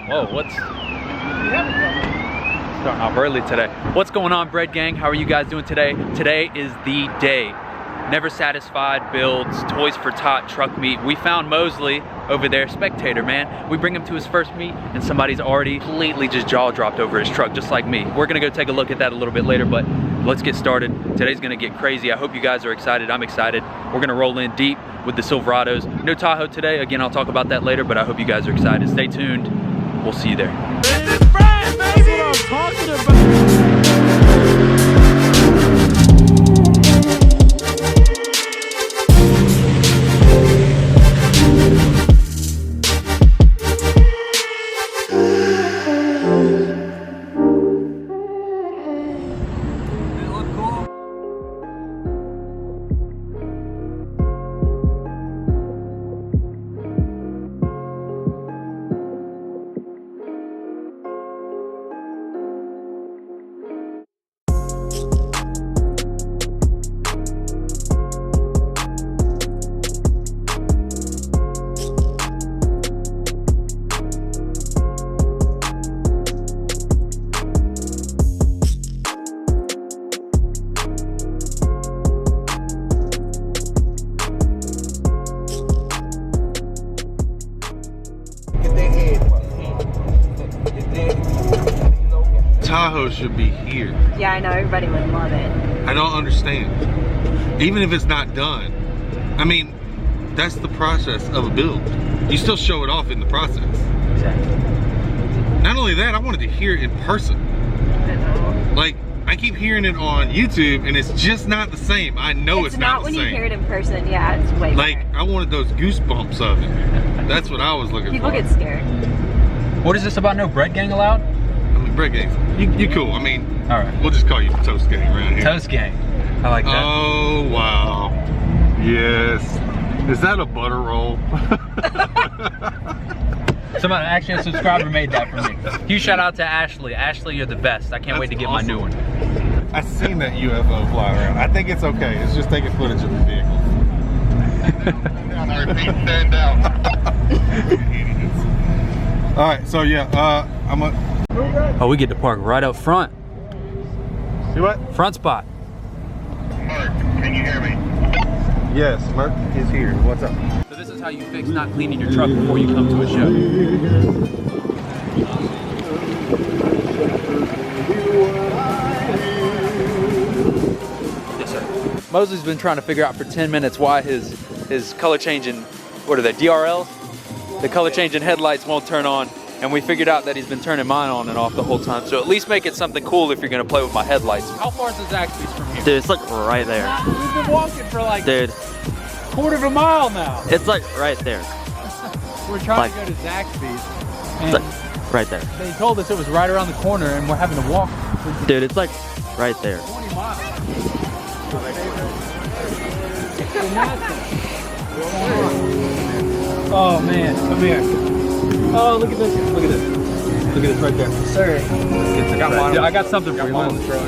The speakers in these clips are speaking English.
Whoa, what's starting off early today? What's going on, Bread Gang? How are you guys doing today? Today is the day. Never Satisfied builds Toys for Tot truck meet. We found Mosley over there, spectator, man. We bring him to his first meet and somebody's already completely just jaw dropped over his truck, just like me. We're gonna go take a look at that a little bit later, but let's get started. Today's gonna get crazy. I hope you guys are excited. I'm excited. We're gonna roll in deep with the Silverados. No Tahoe today. Again, I'll talk about that later, but I hope you guys are excited. Stay tuned. We'll see you there. This is Brad, baby! That's what I'm talking about. Tahoe should be here. Yeah, I know, everybody would love it. I don't understand. Even if it's not done, I mean, that's the process of a build. You still show it off in the process. Exactly. Not only that, I wanted to hear it in person. Like, I keep hearing it on YouTube and it's just not the same. I know it's not the same. When you hear it in person, yeah, it's way like, better. I wanted those goosebumps of it. That's what I was looking People for. People get scared. What is this about no Bread Gang allowed? Bread Gang, you cool. I mean, all right. We'll just call you Toast Gang around here. Toast Gang. I like that. Oh, wow. Yes. Is that a butter roll? Somebody, actually, a subscriber made that for me. Huge shout out to Ashley. Ashley, you're the best. I can't wait to get awesome. my new one. I seen that UFO fly around. I think it's okay. It's just taking footage of the vehicle. Stand down. All right, so yeah, Oh, we get to park right up front. See what? Front spot. Mark, can you hear me? Yes, Mark is here. What's up? So this is how you fix not cleaning your truck before you come to a show. Yes, sir. Mosley's been trying to figure out for 10 minutes why his color changing, what are they, DRLs? The color changing headlights won't turn on. And we figured out that he's been turning mine on and off the whole time. So at least make it something cool if you're gonna play with my headlights. How far is the Zaxby's from here? Dude, it's like right there. We've been walking for like quarter of a mile now. It's like right there. We're trying to go to Zaxby's. It's like right there. They told us it was right around the corner and we're having to walk. Dude, it's like right there. 20 miles. Oh man, come here. Oh, look at this. Look at this. Look at this right there. Sir. I got something for you. On the truck.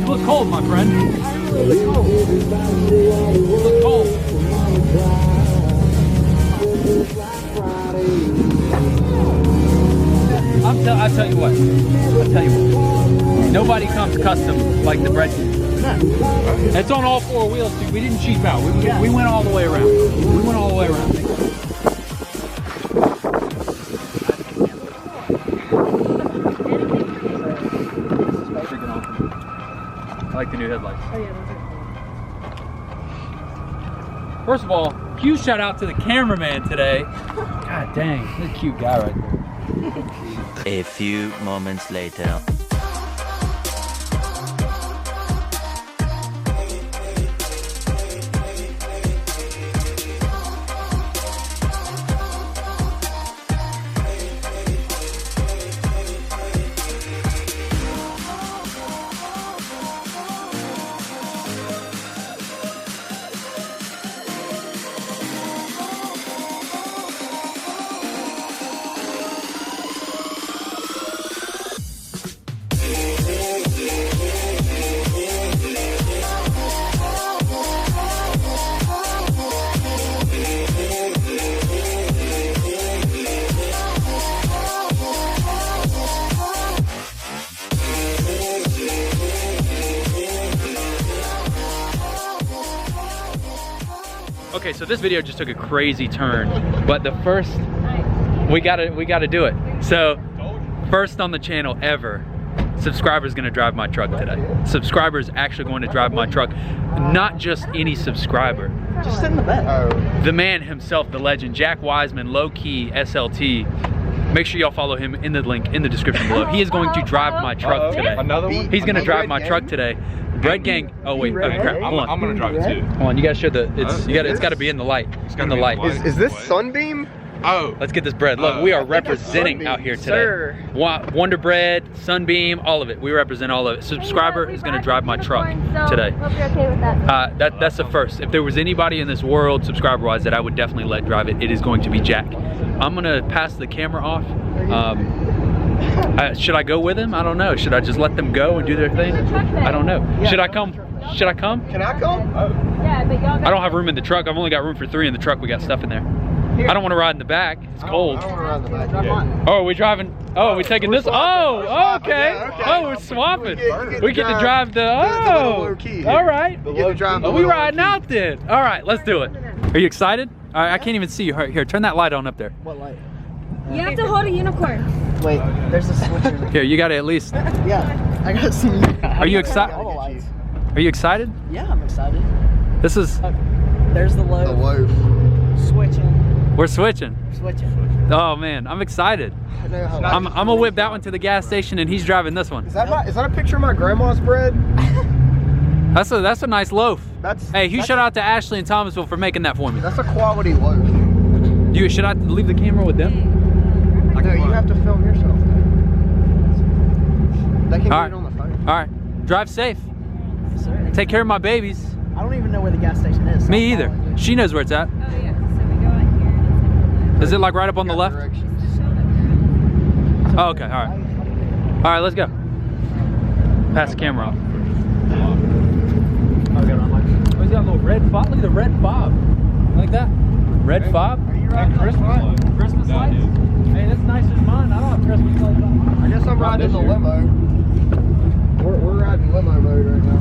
You look cold, my friend. You look cold. I'll tell you what. Nobody comes custom like the Bread Gang. It's on all four wheels, dude. We didn't cheap out. We went all the way around. We went all the way around. Freaking awesome. I like the new headlights. Oh yeah, those are cool. First of all, huge shout out to the cameraman today. God dang, he's a cute guy right there. A few moments later. Okay, so this video just took a crazy turn, but the first, we gotta do it. So, first on the channel ever, subscriber's gonna drive my truck today. Subscriber's actually going to drive my truck. Not just any subscriber. Just sit in the bed. The man himself, the legend, Jack Wiseman, low key SLT. Make sure y'all follow him in the link in the description below. He is going to drive my truck today. Another one? He's gonna drive my truck today. Bread Gang. Oh wait, okay, crap. Hold on. I'm gonna drive it too. Hold on, you gotta show the. It's got to be in the light. It's in the light. Is this Sunbeam? Oh. Let's get this bread. Look, we are representing out here today. Sir. Wonder Bread, Sunbeam, all of it. We represent all of it. Subscriber is gonna drive my truck today. Hope you're okay with that. That's the first. If there was anybody in this world, subscriber-wise, that I would definitely let drive it, it is going to be Jack. I'm gonna pass the camera off. Should I go with him? I don't know. Should I just let them go and do their thing? I don't know. Should I come? Should I come? Can I come? Yeah, but y'all I don't have room in the truck. I've only got room for 3 in the truck. We got stuff in there. I don't want to ride in the back. It's cold. I don't want to ride in the back. Oh, are we driving? Oh, are we taking this? Oh, okay. Oh, we're swapping. We get to drive the. Oh, all right. Oh, we riding out then. All right, let's do it. Are you excited? All right, I can't even see you. Here, turn that light on up there. What light? You have to hold a unicorn. Wait, there's a switcher. Here, you got to at least. Yeah, I got some. Are you excited? All the lights. Are you excited? Yeah, I'm excited. This is. There's the loaf. The loaf. Switching. We're switching. Switching. Oh man, I'm excited. I'm gonna whip that one to the gas station, and he's driving this one. Is that a picture of my grandma's bread? That's a nice loaf. That's. Hey, huge shout out to Ashley and Thomasville for making that for me. That's a quality loaf. Should I leave the camera with them? No, you have to film yourself. That can All get it on the phone. All right, drive safe. Sir. Take care of my babies. I don't even know where the gas station is. So Me I'm either. following you. She knows where it's at. Oh yeah, so we go out here and Is it like right up on the left? Oh, okay, all right. All right, let's go. Pass the camera off. Oh, he's got a little red fob. Look at the red fob. Like that? Red fob? Are you riding Christmas lights. Christmas lights? Hey, that's nicer than mine. I don't have Christmas lights on. I guess I'm riding the limo. We're riding limo mode right now.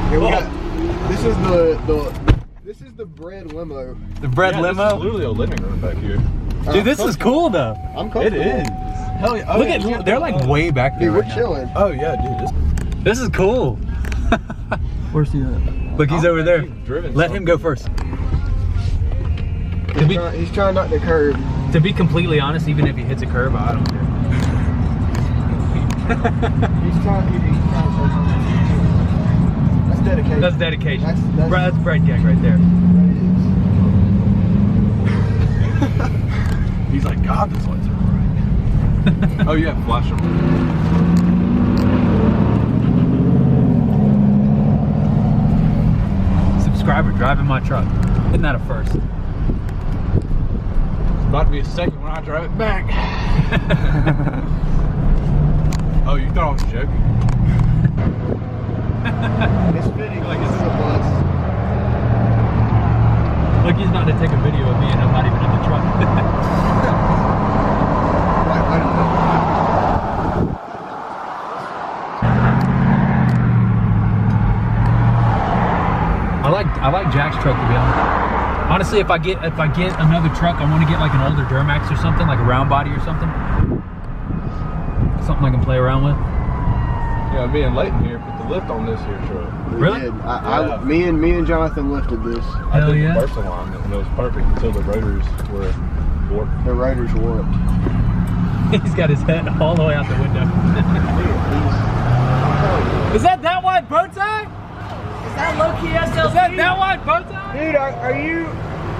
Here we got. This is the bread limo. The bread limo? This is literally a living room back here. Dude, this is cool though. I'm comfortable. It is. Hell yeah. Look at, they're like way back there. Dude, we're right now. chilling. Oh yeah, dude. This is cool. Where's he at? Look, he's over there. Driven Let him go first. He's trying not to curb. To be completely honest, even if he hits a curb, I don't care. He's trying to say something. That's dedication. That's dedication. That's- That's bread gang right there. He's like, God, those lights are bright. Oh yeah, flash them. Subscriber driving my truck. Isn't that a first? It's about to be a second when I drive it back. Oh, you thought I was joking? It's fitting like it's a bus. Look, he's not to take a video of me and I'm not even in the truck. I like Jack's truck, to be honest. Honestly, if I get another truck, I want to get like an older Duramax or something, like a round body or something. Something I can play around with. Yeah, me and Leighton here put the lift on this here truck. Really? Yeah. Me and Jonathan lifted this. I Hell did yeah. the first alignment and it was perfect until the rotors were warped. The rotors warped. He's got his head all the way out the window. Is that wide bow tie? Is that low-key SLC? Is that wide bow tie? Dude, are you...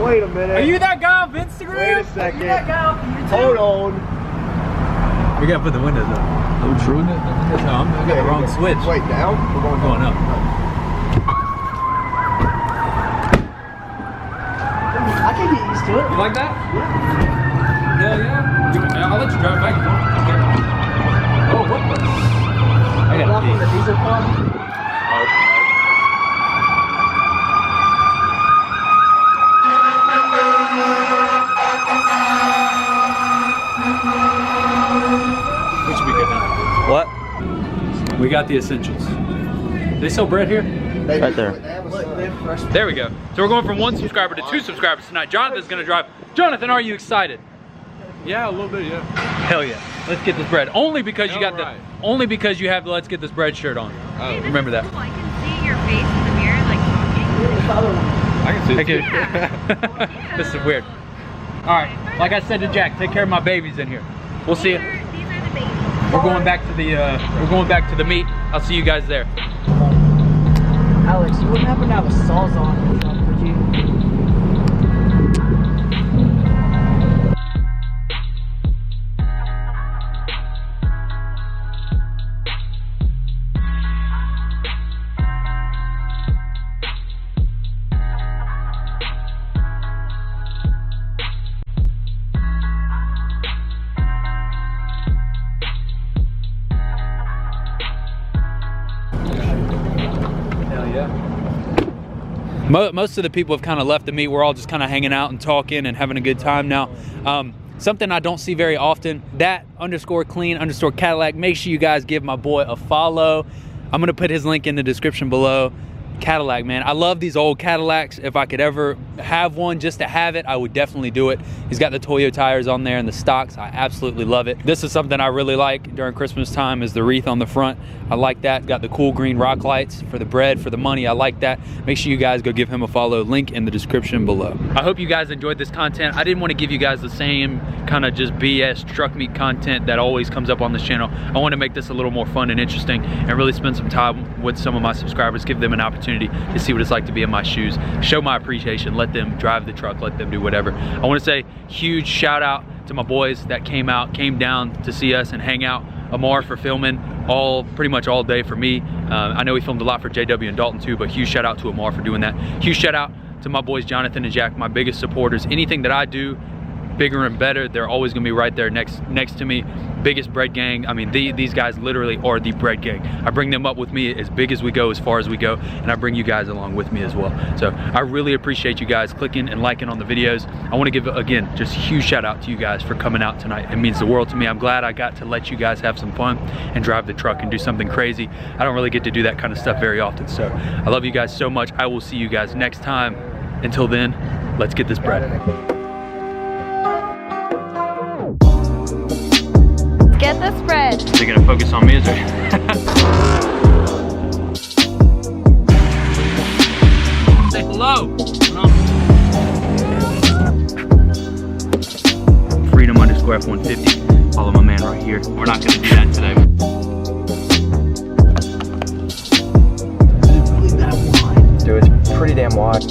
Wait a minute. Are you that guy on Instagram? Wait a second. Are you that guy off YouTube? Hold on. We gotta put the windows up. Oh, true. No, I got the wrong switch. Wait, down? We're Going up. I can get used to it. You like that? Yeah. Hell yeah. I'll let you drive back if you want. Okay. Oh, what the? I Walk on the gotta diesel pump. We should be good now. What? We got the essentials. They sell bread here? Right there. Look, they have fresh. There we go. So we're going from 1 subscriber to 2 subscribers tonight. Jonathan's gonna drive. Jonathan, are you excited? Yeah, a little bit, yeah. Hell yeah. Let's get this bread. Only because you got Right. only because you have the Let's Get This Bread shirt on. Oh. Remember that. I can see your face in the mirror, like talking. I can see Thank it. you. This is weird. All right, like I said to Jack, take care of my babies in here. We'll see you. These are the babies. We're going back to the meet. I'll see you guys there. Alex, you wouldn't happen to have a Sawzall, would you? Most of the people have kind of left the meet. We're all just kind of hanging out and talking and having a good time now. Something I don't see very often, that _clean_ Cadillac. Make sure you guys give my boy a follow. I'm gonna put his link in the description below. Cadillac, man. I love these old Cadillacs. If I could ever have one just to have it, I would definitely do it. He's got the Toyo tires on there and the stocks. I absolutely love it. This is something I really like during Christmas time, is the wreath on the front. I like that. Got the cool green rock lights for the bread, for the money. I like that. Make sure you guys go give him a follow. Link in the description below. I hope you guys enjoyed this content. I didn't want to give you guys the same kind of just BS truck meet content that always comes up on this channel. I want to make this a little more fun and interesting and really spend some time with some of my subscribers, give them an opportunity to see what it's like to be in my shoes, show my appreciation, let them drive the truck, let them do whatever. I want to say huge shout out to my boys that came down to see us and hang out. Amar for filming pretty much all day for me. I know he filmed a lot for JW and Dalton too, but huge shout out to Amar for doing that. Huge shout out to my boys Jonathan and Jack, my biggest supporters. Anything that I do bigger and better, they're always gonna be right there next to me. Biggest bread gang. I mean, these guys literally are the bread gang. I bring them up with me as big as we go, as far as we go, and I bring you guys along with me as well. So I really appreciate you guys clicking and liking on the videos. I want to give, again, just a huge shout out to you guys for coming out tonight. It means the world to me. I'm glad I got to let you guys have some fun and drive the truck and do something crazy. I don't really get to do that kind of stuff very often. So I love you guys so much. I will see you guys next time. Until then, let's get this bread. Get the spread. Is it gonna focus on me? Is it? Say hello. Freedom _ F-150. Follow my man right here. We're not gonna do that today. Dude, it's pretty damn wide.